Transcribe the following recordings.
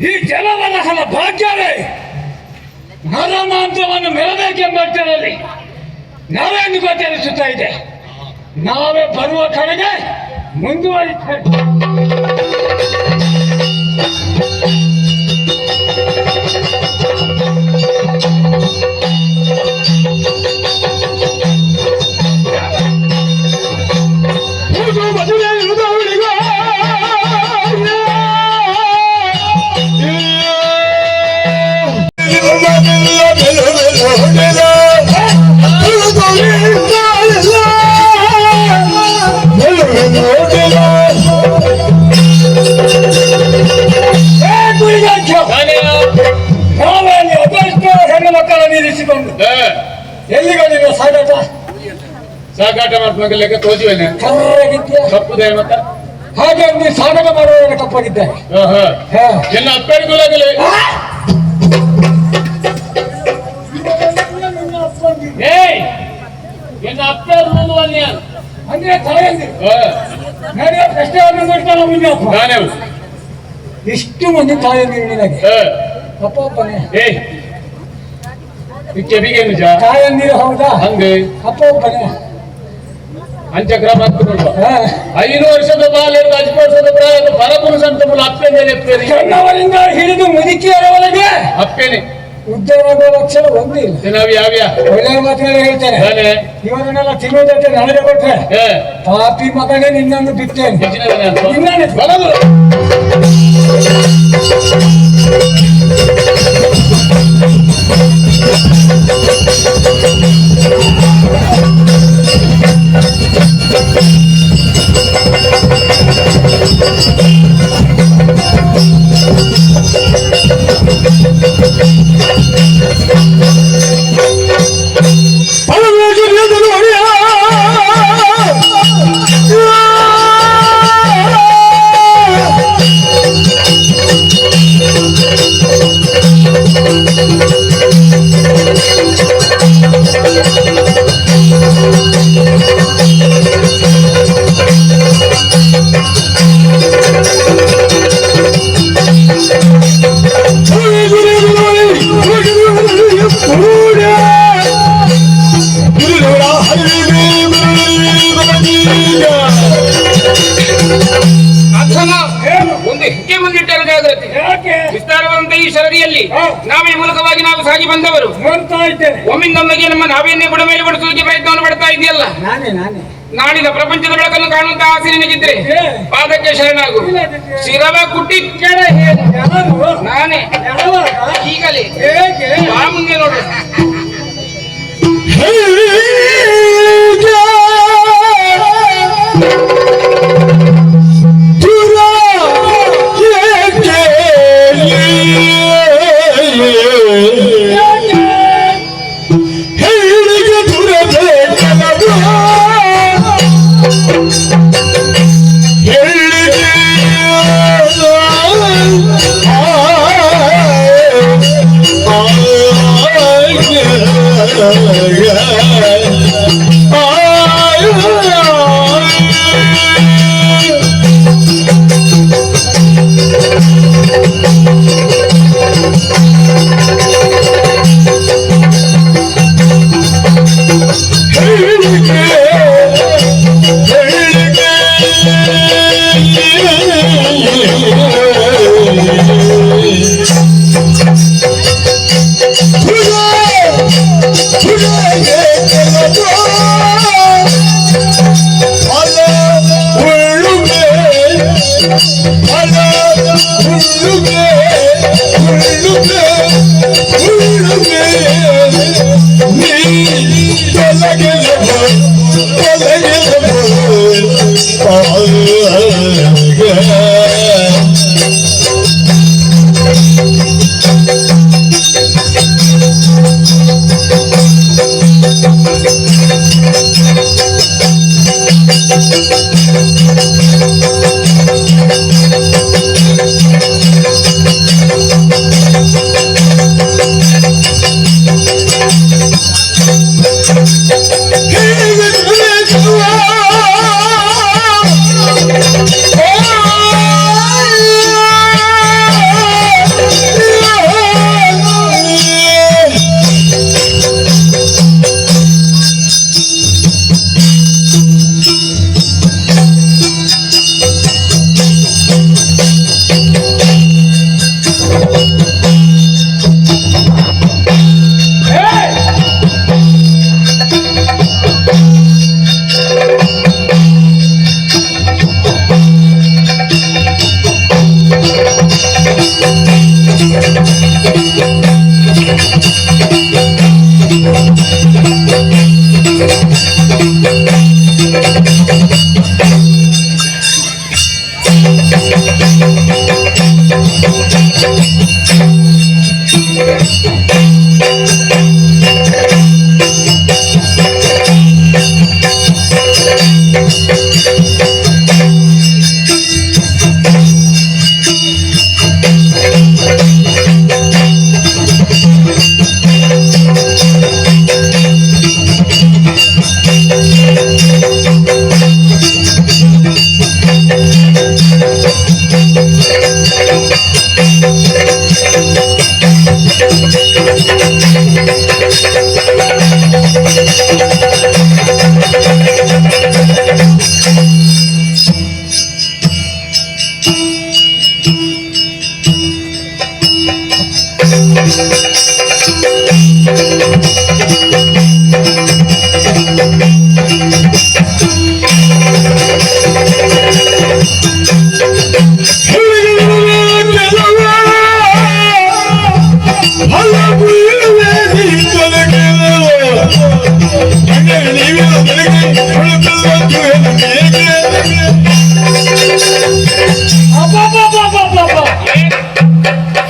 ಈ ಜಲವರಹದ ಭಾಗ್ಯವೇ ನರಮಾಂಸವನ್ನು ಮೆರಬೇಕೆಂಬಷ್ಟರಲ್ಲಿ ನಾವೇನು ಗೋಚರಿಸುತ್ತಾ ಇದೆ. ನಾವೇ ಬರುವ ಕಡೆಗೆ ಮುಂದುವರಿತೇವೆ. ಎಲ್ಲಿಗೊಂಡಿರೋ ಸಾಗಾಟ ಸಾಗಾಟ ಮಾಡ್ಕೊಂಡ್ಲೆಕ್ಕ ತೋಚಿವೇನೆ ತಪ್ಪುದೇ ಮತ್ತ ಹಾಗೆ ನೀವು ಸಾಗಾಟ ಮಾಡುವಾಗ ತಪ್ಪಾಗಿದ್ದೆ. ಎಲ್ಲ ಅಪ್ಪರಿಗುಲಾಗಲಿ ಎನ್ನ ಅಪ್ಪ ಅಂದ್ರೆ ತಾಯಂದಿ ನಡೆಯ ಪ್ರಶ್ನೆಯನ್ನು ನೋಡ್ತಾನ ಮುನ್ನಪ್ಪ. ಇಷ್ಟು ಮಂದಿ ತಾಯಂದಿರು ನಿನಗೆ ಅಪ್ಪ ಅಪ್ಪನೇ ತಾಯಂದಿರು ಹೌದಾ? ಹಂಗೆ ಅಪ್ಪ ಒಬ್ಬನೇ ಅಂಚಕ್ರಮ 5 ವರ್ಷದ ಬಾಲ್ಯದ 10 ವರ್ಷದ ಪ್ರಾಯದ ಪರಪುರುಷ ಅಂತ ಅಪ್ಪೆನೆ ಸಣ್ಣವರಿಂದ ಹಿಡಿದು ಮುದುಕಿಯರವರೆಗೆ ಅಪ್ಪೇನೆ ಉದ್ಯೋಗ ಅಕ್ಷರ ಒಂದಿಲ್ಲ. ನಾವು ಯಾವ್ಯಾ ಒಳ್ಳೆಯ ಮಾತುಗಳು ಹೇಳ್ತೇನೆ. ಇವರನ್ನೆಲ್ಲ ತಿನ್ನೋದಕ್ಕೆ ನನಗೆ ಕೊಟ್ರೆ ಪಾಪಿ ಮಗನೇ ನಿನ್ನನ್ನು ಬಿತ್ತೇನೆ. ವಿಸ್ತಾರವಾದಂತ ಈ ಸರದಿಯಲ್ಲಿ ನಾವೇ ಮೂಲಕವಾಗಿ ನಾವು ಸಾಗಿ ಬಂದವರು ಒಮ್ಮಿಂದೊಮ್ಮೆಗೆ ನಮ್ಮ ನಾವೇನೇ ಬುಡ ಮೇಲೆ ಬಡಿಸುವುದಕ್ಕೆ ಪ್ರಯತ್ನವನ್ನು ಪಡ್ತಾ ಇದೆಯಲ್ಲ. ನಾಡಿನ ಪ್ರಪಂಚದ ಬೆಳಕನ್ನು ಕಾಣುವಂತ ಆಸೆ ನಿನಗಿದ್ರೆ ಪಾದಕ್ಕೆ ಶರಣಾಗು. ಶಿರವ ಕುಟ್ಟಿ ಕೆಳ ನಾನೇ ಈಗಲೇ ಬಾ ಮುಂದೆ ನೋಡು. Hey,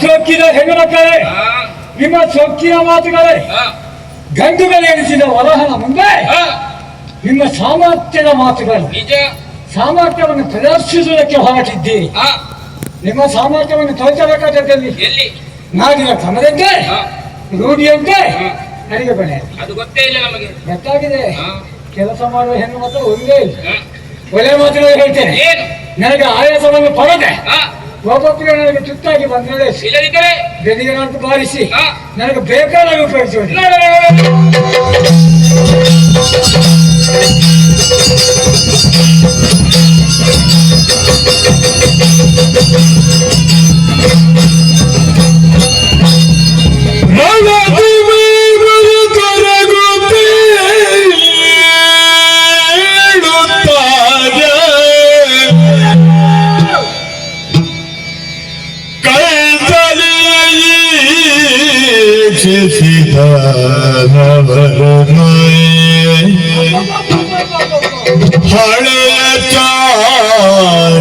ಸೊಕ್ಕಿದ ಹೆಣ್ಣು ಮಕ್ಕಳೇ, ನಿಮ್ಮ ಸೊಕ್ಕಿನ ಮಾತುಗಳೇ ಗಂಡುಗಳು ಎನಿಸಿದ ವರಹನ ಮುಂದೆ ನಿಮ್ಮ ಸಾಮರ್ಥ್ಯದ ಮಾತುಗಳು. ನಿಜ. ಸಾಮರ್ಥ್ಯವನ್ನು ಪ್ರದರ್ಶಿಸುವುದಕ್ಕೆ ಹೊರಟಿದ್ದೀರಿ. ನಿಮ್ಮ ಸಾಮರ್ಥ್ಯವನ್ನು ತೋರಿಸಬೇಕಾದದ್ದಲ್ಲಿ ಎಲ್ಲಿ ನಾಡಿನ ಕ್ರಮದಂತೆ ರೂಢಿಯಂತೆ ನನಗೆ ಬಳೆ ಅದು ಗೊತ್ತೇ ಇಲ್ಲ ನಮಗೆ. ಗೊತ್ತಾಗಿದೆ. ಕೆಲಸ ಮಾಡುವ ಹೆಣ್ಣು ಮಕ್ಕಳು ಒಂದೇ ಇಲ್ಲ. ಹ. ಒಳ್ಳೆ ಮಾತುಗಳು ಹೇಳ್ತೇನೆ. ಏನು ನನಗೆ ಆಯಾಸವನ್ನು ಪಡೆದೆ ಹ. ಒಬ್ಬೊಬ್ಬರಿಗೆ ನನಗೆ ತುತ್ತಾಗಿ ಬಂದರೆ ಇಲ್ಲದಿದ್ದರೆ ಬೆದಿಗೆನಂತೂ ಬಾರಿಸಿ ಹ. ನನಗೆ ಬೇಕಾದಾಗ ಉಪಯೋಗಿಸುವುದು. ಹಳೆಯ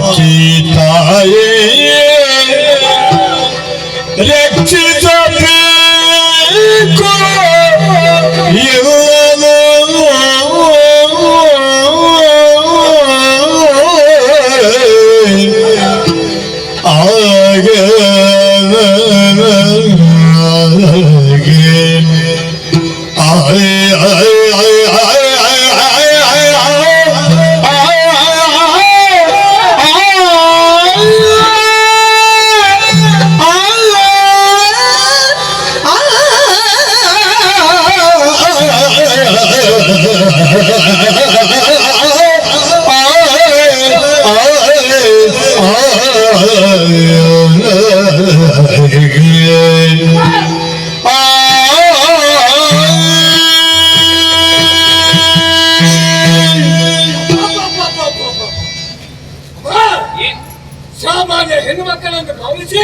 ಚಾಚಿತಾಯೇ ರಕ್ಷಿಸಬೇಕು ಸಾಮಾನ್ಯ ಹೆಣ್ಣು ಮಕ್ಕಳನ್ನು ಭಾವಿಸಿ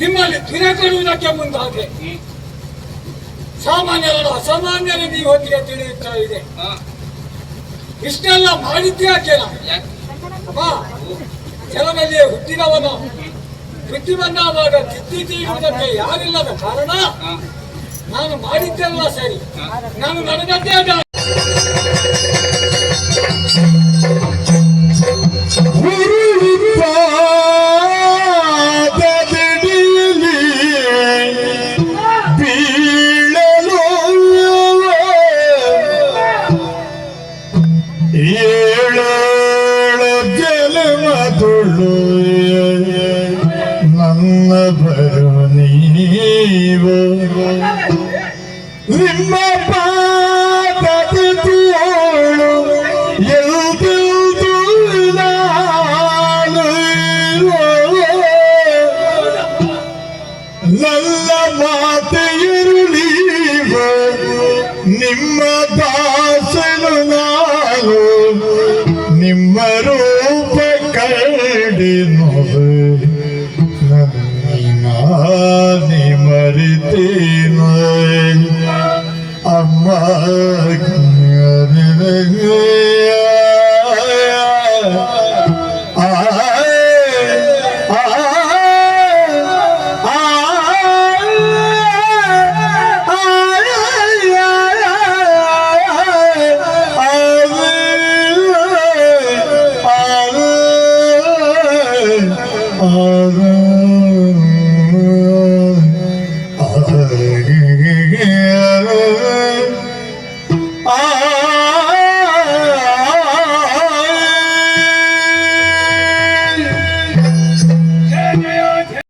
ನಿಮ್ಮಲ್ಲಿ ತಿರಗಡುವುದಕ್ಕೆ ಮುಂದಾದ್ರೆ ಸಾಮಾನ್ಯರನ್ನು ಅಸಾಮಾನ್ಯರ ನೀವು ಹೊತ್ತಿಗೆ ತಿಳಿಯುತ್ತಾ ಇದೆ. ಇಷ್ಟೆಲ್ಲ ಮಾಡಿದ್ಯಾಕೆ ನಾವು ಅಮ್ಮ ಜಲದಲ್ಲಿ ಹುಟ್ಟಿದವನು ಬುದ್ಧಿ ಬಂದಾವಾಗ ತಿದ್ದಿ ತೀರುವುದಕ್ಕೆ ಯಾರಿಲ್ಲದ ಕಾರಣ ನಾನು ಮಾಡಿದ್ದೆಲ್ಲ ಸರಿ. ನಾನು ನನಗದ್ದೇ ನನ್ನ ಬರು ನೀವು ನಿಮ್ಮ ಪಾದದ ತೋಳು ಎಲ್ದೆಲ್ದು ನಾನು ನನ್ನ ಮಾತೆಯಿರಲೀವ ನಿಮ್ಮ ದಾಸನು ನಾನು ನಿಮ್ಮ ರೂಪ ಕಡಿನೋ ನಾನೇ ಮರಿತೇನೋ ಅಮ್ಮ